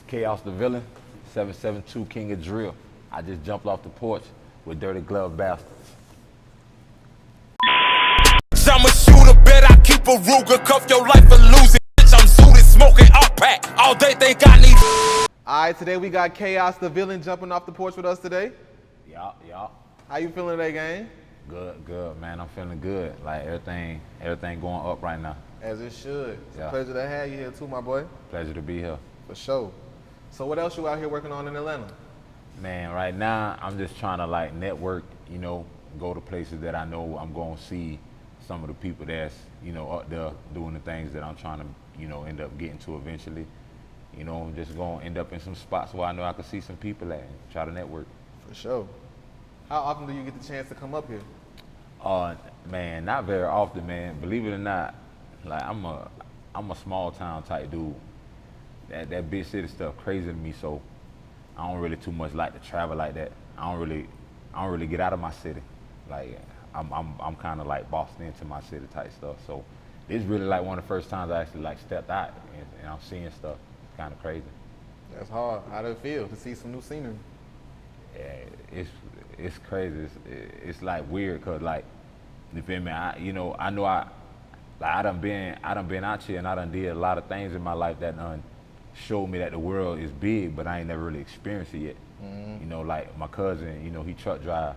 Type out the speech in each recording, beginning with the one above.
K-oss The Villin, 772 King of Drill. I just jumped off the porch with dirty glove bastards. I'm a shooter, bet I keep a Ruger, cuff your life and lose it. Bitch, I'm zooted, smoking up pack. All day think I need. All right, today we got K-oss The Villin jumping off the porch with us today. Yup. How you feeling today, gang? Good, man. I'm feeling good. Like everything going up right now. As it should. It's Yeah. a pleasure to have you here too, my boy. Pleasure to be here. For sure. So what else you out here working on in Atlanta? Man, right now I'm just trying to like network, go to places that I know I'm going to see some of the people that's, up there doing the things that I'm trying to, end up getting to eventually. I'm just going to end up in some spots where I know I can see some people at and try to network. For sure. How often do you get the chance to come up here? Man, not very often, man. Believe it or not, like I'm a small town type dude. That big city stuff crazy to me, so I don't really too much like to travel like that. I don't really get out of my city. Like I'm kind of like bossed into my city type stuff. So it's really like one of the first times I actually like stepped out and I'm seeing stuff. It's kind of crazy. That's hard. How does it feel to see some new scenery? Yeah, it's crazy. It's like weird, cause like, you feel me? I know I done been out here and I done did a lot of things in my life that done showed me that the world is big, but I ain't never really experienced it yet. Mm-hmm. Like my cousin, he truck drive,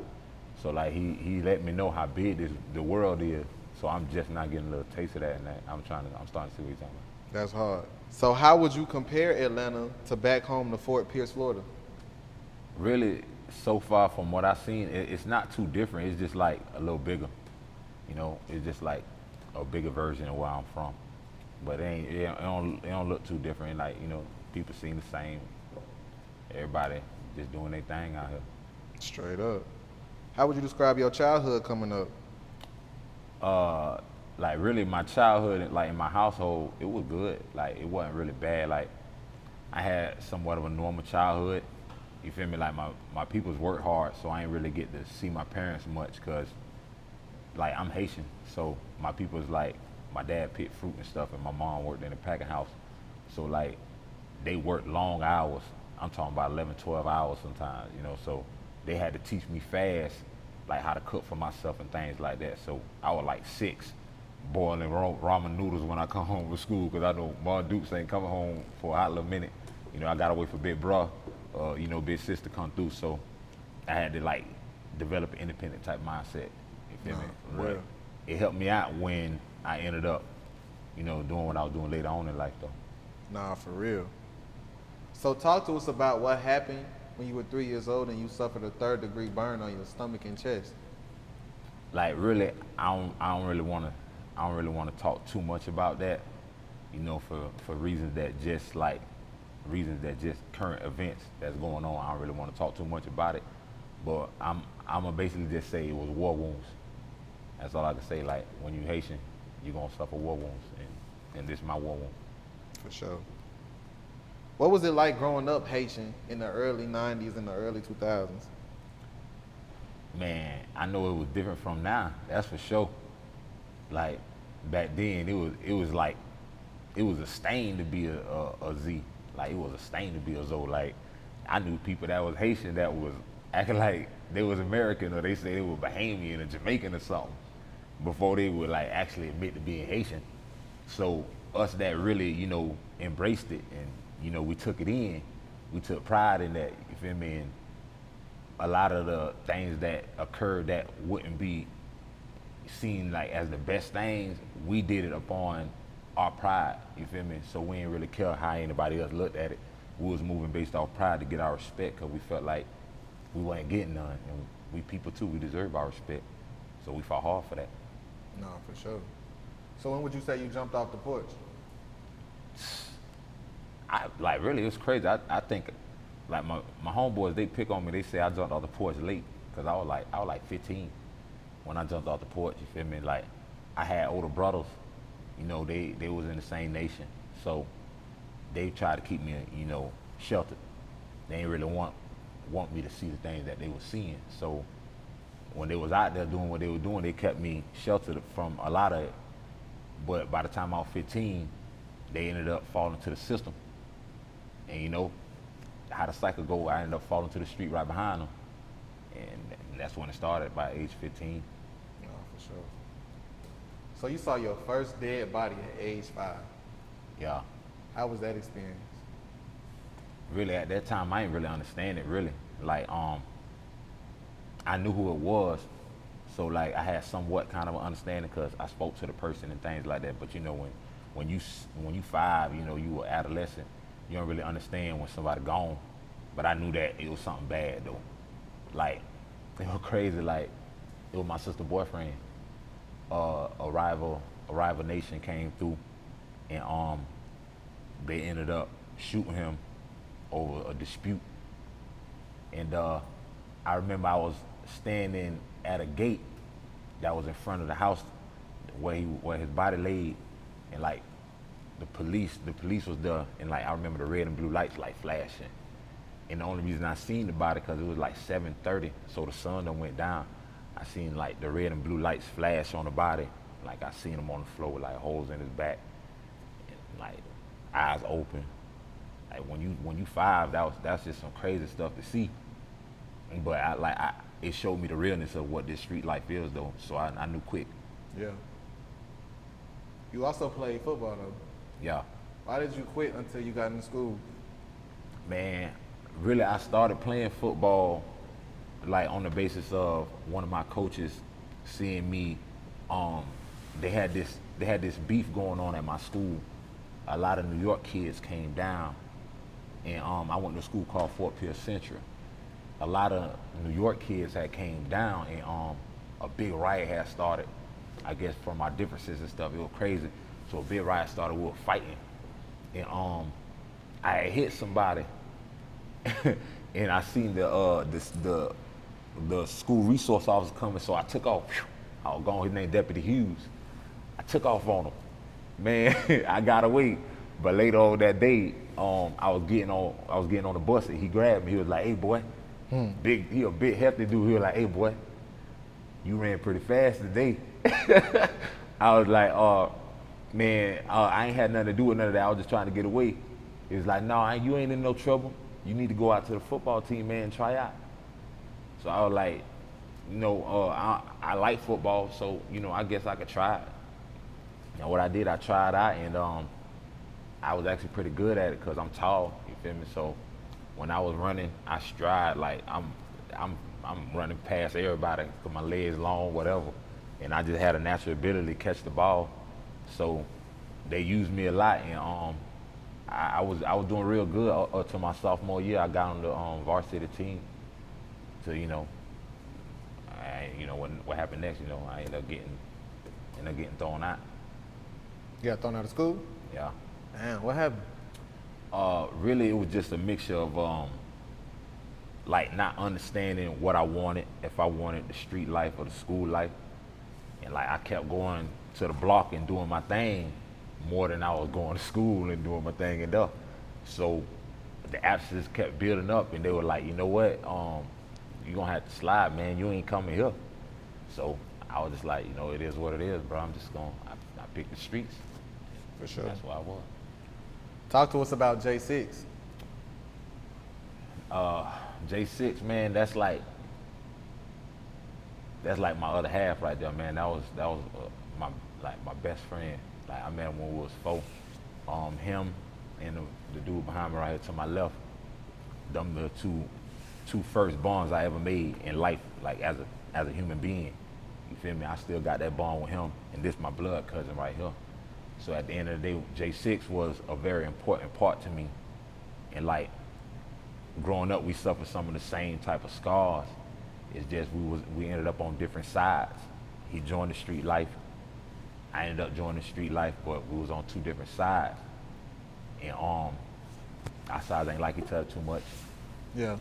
so like he let me know how big the world is. So I'm just not getting a little taste of that, and I'm starting to see what he's talking about. That's hard. So how would you compare Atlanta to back home to Fort Pierce, Florida? Really, so far from what I've seen, it's not too different. It's just like a little bigger. It's just like a bigger version of where I'm from. But it don't look too different. Like, people seem the same. Everybody just doing their thing out here. Straight up. How would you describe your childhood coming up? Like really my childhood, like in my household, it was good. Like it wasn't really bad. Like I had somewhat of a normal childhood. You feel me? Like my peoples worked hard, so I ain't really get to see my parents much, cause like I'm Haitian, so my people's like, my dad picked fruit and stuff and my mom worked in a packing house. So like they worked long hours. I'm talking about 11, 12 hours sometimes, so they had to teach me fast, like how to cook for myself and things like that. So I was like 6, boiling ramen noodles when I come home from school, cause I know Mom Dukes ain't coming home for a hot little minute. I gotta wait for big bruh, big sis to come through. So I had to like develop an independent type mindset. You feel me? But it helped me out when I ended up, doing what I was doing later on in life though. Nah, for real. So talk to us about what happened when you were 3 years old and you suffered a 3rd-degree burn on your stomach and chest. Like really, I don't really want to talk too much about that, for reasons that just current events that's going on. I don't really want to talk too much about it, but I'm gonna basically just say it was war wounds. That's all I can say. Like when you Haitian, you're gonna suffer war wounds, and this is my war wound. For sure. What was it like growing up Haitian in the early 90s and the early 2000s? Man, I know it was different from now, that's for sure. Like back then, it was a stain to be a Z. Like it was a stain to be a Zo. Like I knew people that was Haitian that was acting like they was American, or they say they were Bahamian or Jamaican or something, before they would like actually admit to being Haitian. So us that really, embraced it and, we took it in, we took pride in that, you feel me? And a lot of the things that occurred that wouldn't be seen like as the best things, we did it upon our pride, you feel me? So we didn't really care how anybody else looked at it. We was moving based off pride to get our respect, because we felt like we wasn't getting none. And we people too, we deserve our respect. So we fought hard for that. No, for sure. So when would you say you jumped off the porch? Really, it was crazy. I think like my homeboys, they pick on me, they say I jumped off the porch late, because I was like 15 when I jumped off the porch, you feel me? Like I had older brothers, they was in the same nation. So they tried to keep me, sheltered. They didn't really want me to see the things that they were seeing. So when they was out there doing what they were doing, they kept me sheltered from a lot of it. But by the time I was 15, they ended up falling to the system. And how the cycle go, I ended up falling to the street right behind him, and that's when it started by age 15. No, for sure. So you saw your first dead body at age 5. Yeah. How was that experience? Really, at that time, I didn't really understand it, really. Like, I knew who it was, so like I had somewhat kind of an understanding because I spoke to the person and things like that. But you know, when you 5, you know, you were adolescent, you don't really understand when somebody gone. But I knew that it was something bad though. Like, it was crazy. Like, it was my sister's boyfriend. Arrival Nation came through, and they ended up shooting him over a dispute. And I remember I was standing at a gate that was in front of the house where his body laid, and like the police was there, and like I remember the red and blue lights like flashing. And the only reason I seen the body because it was like 7:30, so the sun done went down. I seen like the red and blue lights flash on the body, like I seen him on the floor with like holes in his back, and like eyes open. Like when you 5, that's just some crazy stuff to see. But it showed me the realness of what this street life is though, so I knew quick. Yeah. You also played football though. Yeah. Why did you quit until you got in school? Man, really I started playing football like on the basis of one of my coaches seeing me. They had this beef going on at my school. A lot of New York kids came down, and I went to a school called Fort Pierce Central. A lot of New York kids had came down, and a big riot had started. I guess from our differences and stuff, it was crazy. So a big riot started. We were fighting, and I had hit somebody, and I seen the school resource officer coming. So I took off. I was gone. His name Deputy Hughes. I took off on him. Man, I got away. But later on that day, I was getting on the bus, and he grabbed me. He was like, "Hey boy," he a big hefty dude. He was like, "Hey boy, you ran pretty fast today." I was like, man, I ain't had nothing to do with none of that. I was just trying to get away. He was like, "No, you ain't in no trouble. You need to go out to the football team, man, and try out." So I was like, you know, I like football, so you know, I guess I could try it. And what I did, I tried out, and I was actually pretty good at it because I'm tall. You feel me? So when I was running, I stride like I'm running past everybody because my legs long, whatever. And I just had a natural ability to catch the ball. So they used me a lot, and I was doing real good up to my sophomore year. I got on the varsity team. So you know, what happened next? You know, I ended up getting thrown out. You got thrown out of school? Yeah. Damn, what happened? Really, it was just a mixture of like not understanding what I wanted, if I wanted the street life or the school life. And like I kept going to the block and doing my thing more than I was going to school and doing my thing and stuff. So the absences kept building up, and they were like, "You know what? You're gonna have to slide, man. You ain't coming here." So I was just like, you know, it is what it is, bro. I'm just I picked the streets. For sure. That's what I was. Talk to us about J6. J6, man, that's like my other half right there, man. That was my best friend. Like I met him when we was 4. Him and the dude behind me right here to my left. Them the two first bonds I ever made in life, like as a human being. You feel me? I still got that bond with him, and this my blood cousin right here. So at the end of the day, J6 was a very important part to me. And like growing up, we suffered some of the same type of scars. It's just we ended up on different sides. He joined the street life. I ended up joining the street life, but we was on 2 different sides. And our sides ain't like each other too much. Yeah.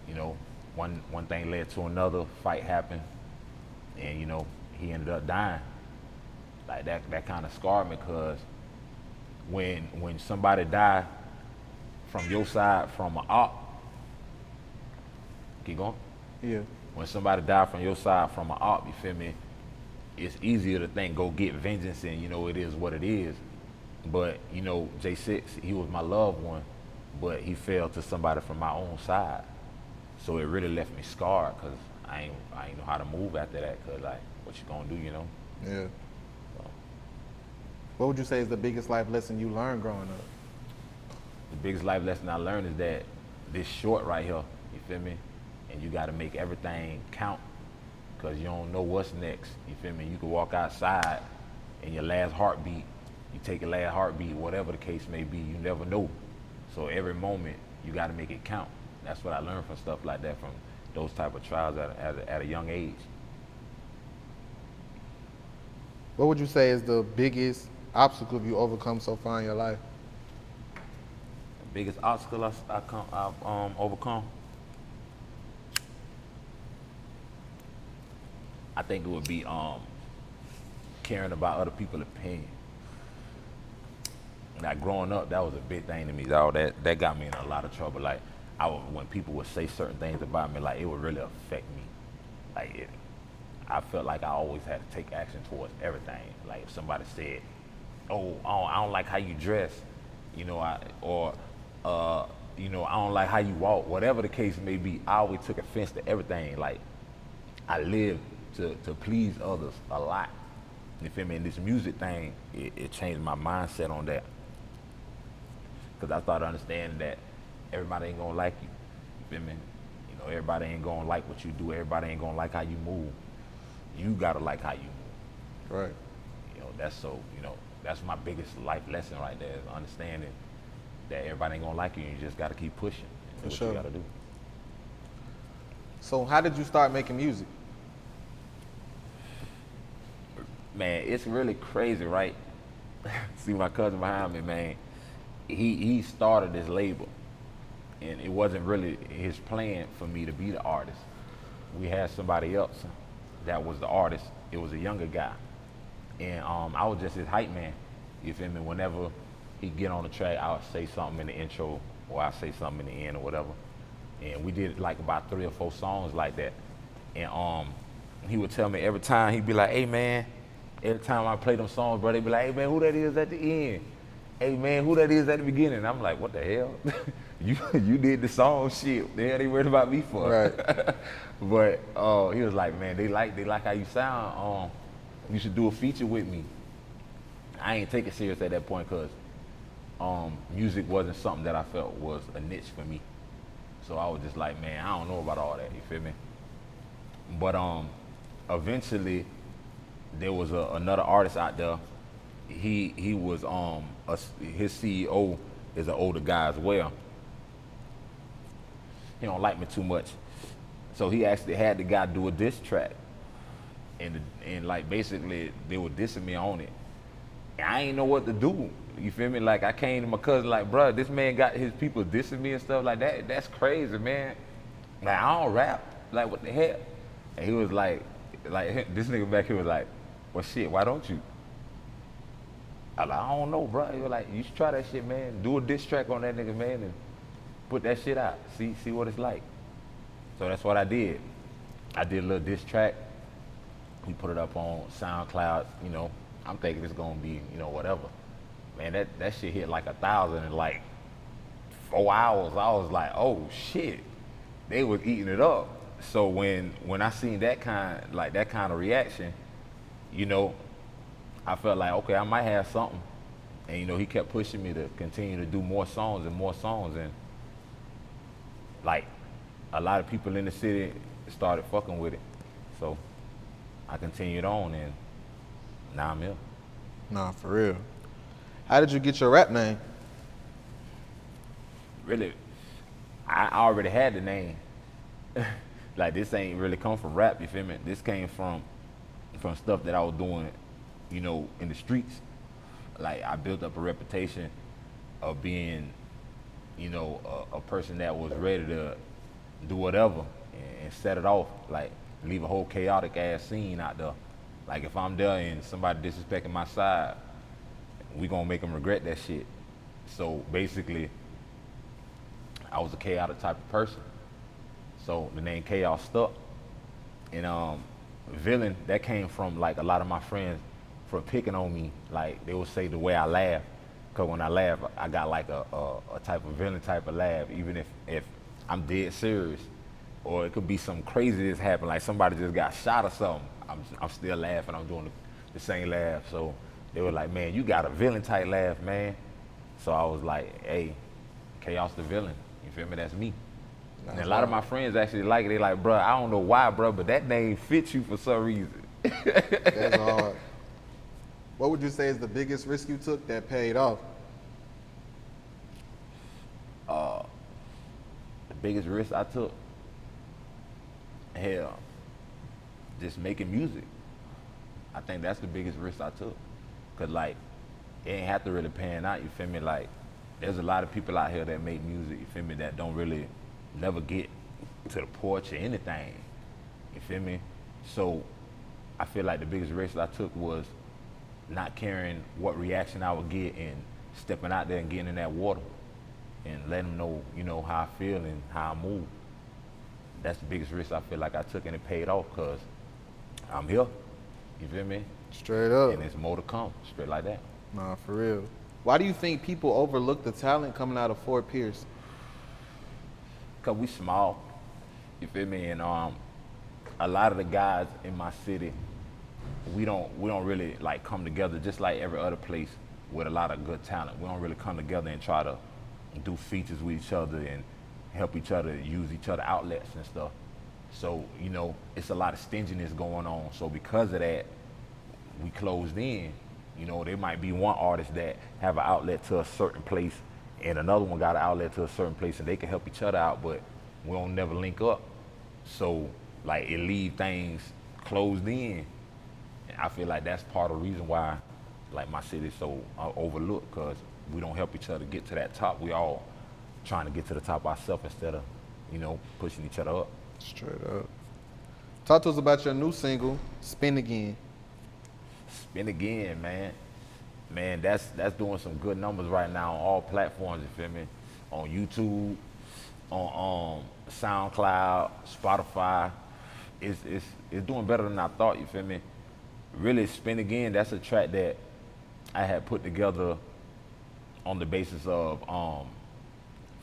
You know, one thing led to another, fight happened, and you know, he ended up dying. Like that kind of scarred me, because when somebody die from your side from an op, keep going? Yeah. When somebody die from your side from an op, you feel me? It's easier to think go get vengeance, and you know, it is what it is. But you know, J6, he was my loved one, but he fell to somebody from my own side. So it really left me scarred because I ain't know how to move after that. Cause like, what you gonna do, you know? Yeah. So, What would you say is the biggest life lesson you learned growing up? the biggest life lesson I learned is that this short right here, you feel me? And you gotta make everything count because you don't know what's next, you feel me? You can walk outside and your last heartbeat, you take your last heartbeat, whatever the case may be, you never know. So every moment, you gotta make it count. That's what I learned from stuff like that, from those type of trials at a young age. What would you say is the biggest obstacle you overcome so far in your life? The biggest obstacle I've overcome, I think it would be caring about other people's opinion. Like growing up, that was a big thing to me, dog. That got me in a lot of trouble. Like when people would say certain things about me, like it would really affect me. Like I felt like I always had to take action towards everything. Like if somebody said, "Oh, I don't like how you dress," you know, you know, I don't like how you walk. Whatever the case may be, I always took offense to everything. Like I lived to please others a lot. You feel me? And this music thing, it changed my mindset on that. Because I started understanding that everybody ain't gonna like you. You feel me? You know, everybody ain't gonna like what you do. Everybody ain't gonna like how you move. You gotta like how you move. Right. You know, that's my biggest life lesson right there, is understanding that everybody ain't gonna like you. You just gotta keep pushing and do what you gotta do. So how did you start making music? Man, it's really crazy, right? See my cousin behind me, man. He started this label, and it wasn't really his plan for me to be the artist. We had somebody else that was the artist. It was a younger guy, and I was just his hype man. You feel me? Whenever he'd get on the track, I would say something in the intro, or I'd say something in the end, or whatever. And we did like about 3 or 4 songs like that. And he would tell me every time, he'd be like, "Hey man," every time I play them songs, bro, they'd be like, "Hey man, who that is at the end? Hey man, who that is at the beginning?" I'm like, "What the hell? you did the song, shit. The hell they worried about me for?" Right. But he was like, "Man, they like how you sound. You should do a feature with me." I ain't take it serious at that point because music wasn't something that I felt was a niche for me. So I was just like, man, I don't know about all that. You feel me? But eventually, there was another artist out there. He was his CEO is an older guy as well. He don't like me too much, so he actually had the guy do a diss track, and like basically they were dissing me on it. And I ain't know what to do. You feel me? Like I came to my cousin like, "Bro, this man got his people dissing me and stuff like that. That's crazy, man. Like I don't rap. Like what the hell?" And he was like this nigga back here was like, "Well, shit, why don't you?" I like, "I don't know, bro." He was like, "You should try that shit, man. Do a diss track on that nigga, man, and put that shit out. See what it's like." So that's what I did. I did a little diss track. We put it up on SoundCloud. You know, I'm thinking it's gonna be, you know, whatever. Man, that shit hit like 1,000 in like 4 hours. I was like, oh shit, they was eating it up. So when I seen that kind of reaction, you know, I felt like, okay, I might have something. And you know, he kept pushing me to continue to do more songs, and like a lot of people in the city started fucking with it. So I continued on, and now I'm here. Nah, for real. How did you get your rap name? Really, I already had the name. Like this ain't really come from rap, you feel me? This came from stuff that I was doing, you know, in the streets. Like I built up a reputation of being, you know, a person that was ready to do whatever and set it off, like leave a whole chaotic ass scene out there. Like if I'm there and somebody disrespecting my side, we gonna make them regret that shit. So basically, I was a chaotic type of person. So the name K-oss stuck. And Villain, that came from like a lot of my friends from picking on me. Like they would say the way I laugh. Cause when I laugh, I got like a type of villain type of laugh, even if I'm dead serious, or it could be something crazy that's happened, like somebody just got shot or something. I'm still laughing. I'm doing the same laugh. So they were like, man, you got a villain type laugh, man. So I was like, hey, K-oss The Villin. You feel me? That's me. And a lot of my friends actually like it. They like, bro, I don't know why, bro, but that name fits you for some reason. That's hard. What would you say is the biggest risk you took that paid off? The biggest risk I took, hell, just making music. I think that's the biggest risk I took. Cause like, it ain't have to really pan out, you feel me? Like, there's a lot of people out here that make music, you feel me, that don't really never get to the porch or anything, you feel me? So I feel like the biggest risk I took was not caring what reaction I would get and stepping out there and getting in that water and letting them know, you know, how I feel and how I move. That's the biggest risk I feel like I took, and it paid off because I'm here, you feel me? Straight up. And there's more to come, straight like that. Nah, for real. Why do you think people overlook the talent coming out of Fort Pierce? Cause we small, you feel me? And a lot of the guys in my city, we don't really like come together just like every other place with a lot of good talent. We don't really come together and try to do features with each other and help each other use each other outlets and stuff. So, you know, it's a lot of stinginess going on. So because of that, we closed in. You know, there might be one artist that have an outlet to a certain place and another one got an outlet to a certain place and they can help each other out, but we don't never link up. So like it leave things closed in. And I feel like that's part of the reason why like my city's so overlooked, because we don't help each other get to that top. We all trying to get to the top ourselves instead of, you know, pushing each other up. Straight up. Talk to us about your new single, Spin Again. Spin Again, man. Man, that's doing some good numbers right now on all platforms, you feel me? On YouTube, on SoundCloud, Spotify. It's doing better than I thought, you feel me? Really, Spin Again, that's a track that I had put together on the basis of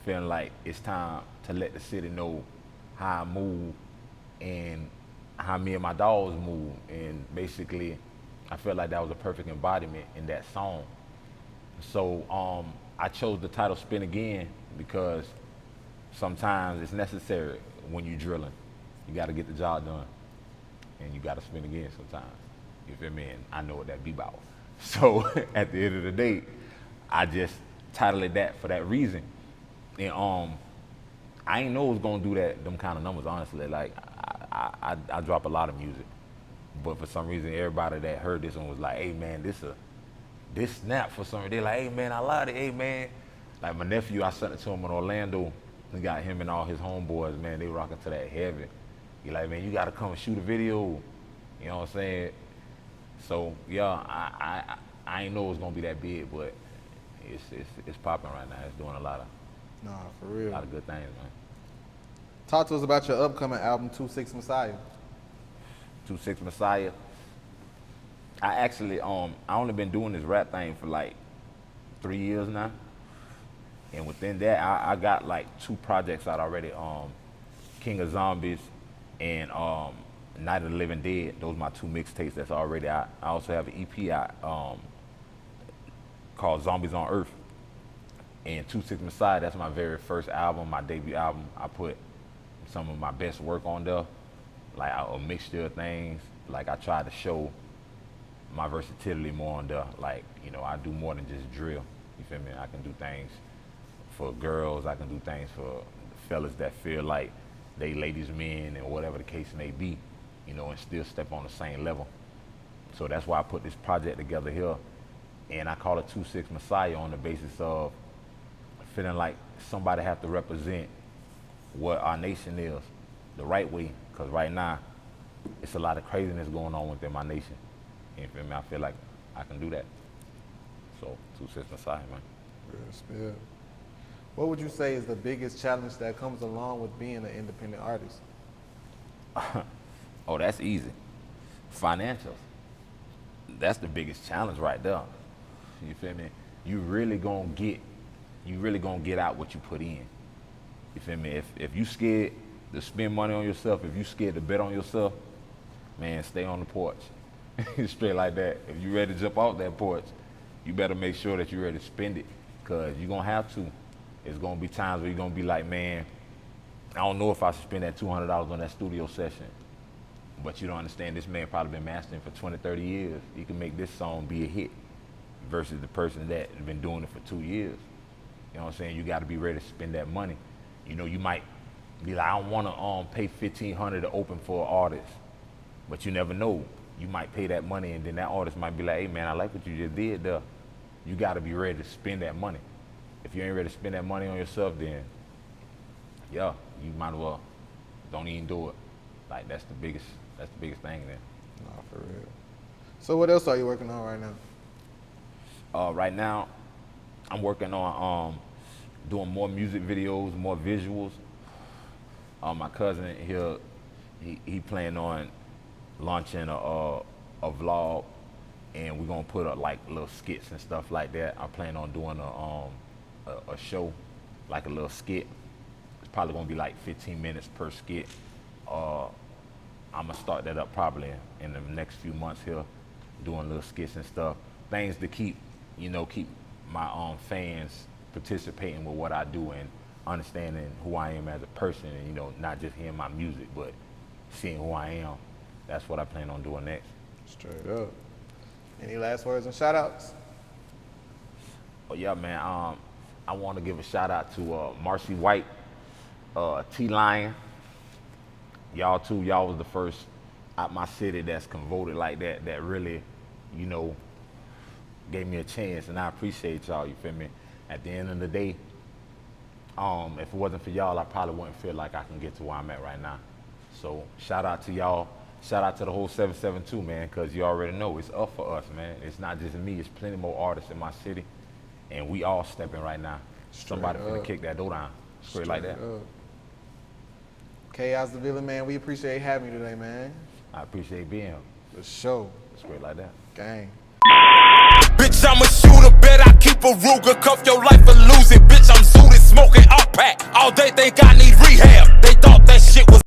feeling like it's time to let the city know how I move and how me and my dogs move. And basically, I felt like that was a perfect embodiment in that song. So I chose the title Spin Again because sometimes it's necessary when you're drilling. You got to get the job done, and you got to spin again sometimes. You feel me? And I know what that be about. So at the end of the day, I just titled it that for that reason. And I ain't know it was gonna do them kind of numbers, honestly. Like I drop a lot of music, but for some reason everybody that heard this one was like, hey man, this snap for some reason. They like, hey man, I love it, hey man. Like my nephew, I sent it to him in Orlando. We got him and all his homeboys, man, they rocking to that heavy. He like, man, you gotta come and shoot a video. You know what I'm saying? So yeah, I ain't know it was gonna be that big, but it's popping right now. It's doing a lot For real. of good things, man. Talk to us about your upcoming album, 2-6 Messiah. 2-6 Messiah. I actually I only been doing this rap thing for like 3 years now, and within that I got like 2 projects out already. King of Zombies and Night of the Living Dead. Those are my 2 mixtapes that's already out. I also have an EP out called Zombies on Earth. And 2-6 Messiah, that's my very first album, my debut album. I put some of my best work on there, like a mixture of things. Like I tried to show my versatility more on there. Like, you know, I do more than just drill. You feel me? I can do things for girls. I can do things for fellas that feel like they ladies men and whatever the case may be, you know, and still step on the same level. So that's why I put this project together here. And I call it 2-6 Messiah on the basis of feeling like somebody have to represent what our nation is the right way. Because right now, it's a lot of craziness going on within my nation. You feel me? I feel like I can do that. So 2-6 Messiah, man. Yes. What would you say is the biggest challenge that comes along with being an independent artist? Oh, that's easy. Financials. That's the biggest challenge right there. You feel me? you really gonna get out what you put in. You feel me? If you scared to spend money on yourself, if you scared to bet on yourself, man, stay on the porch. Straight like that. If you ready to jump off that porch, you better make sure that you're ready to spend it, cause you're gonna have to. It's gonna be times where you're gonna be like, man, I don't know if I should spend that $200 on that studio session. But you don't understand, this man probably been mastering for 20, 30 years. He can make this song be a hit versus the person that has been doing it for 2 years. You know what I'm saying? You gotta be ready to spend that money. You know, you might be like, I don't wanna pay $1,500 to open for an artist, but you never know. You might pay that money and then that artist might be like, hey man, I like what you just did there. You gotta be ready to spend that money. If you ain't ready to spend that money on yourself, then yeah, you might as well don't even do it. Like that's the biggest thing there. Nah, for real. So what else are you working on right now? Right now, I'm working on doing more music videos, more visuals. My cousin here, he planning on launching a vlog, and we're gonna put up like little skits and stuff like that. I plan on doing a show, like a little skit. It's probably gonna be like 15 minutes per skit. I'm gonna start that up probably in the next few months here, doing little skits and stuff. Things to keep my fans participating with what I do and understanding who I am as a person, and not just hearing my music, but seeing who I am. That's what I plan on doing next. Straight up. Any last words and shout outs? Oh yeah, man. I want to give a shout out to Marcy White, T Lion. Y'all too. Y'all was the first out my city that's convoted like that. That really, gave me a chance, and I appreciate y'all. You feel me? At the end of the day, if it wasn't for y'all, I probably wouldn't feel like I can get to where I'm at right now. So shout out to y'all. Shout out to the whole 772, man, because you already know it's up for us, man. It's not just me. It's plenty more artists in my city, and we all stepping right now. Somebody finna kick that door down. Straight like that. K-oss The Villin, man, we appreciate having you today, man. I appreciate being here. For sure. Straight like that. Gang. Bitch, I'm a shooter, bet I keep a Ruger, cuff your life or lose it. Bitch, I'm zooted, smoking up pack. All day think I need rehab. They thought that shit was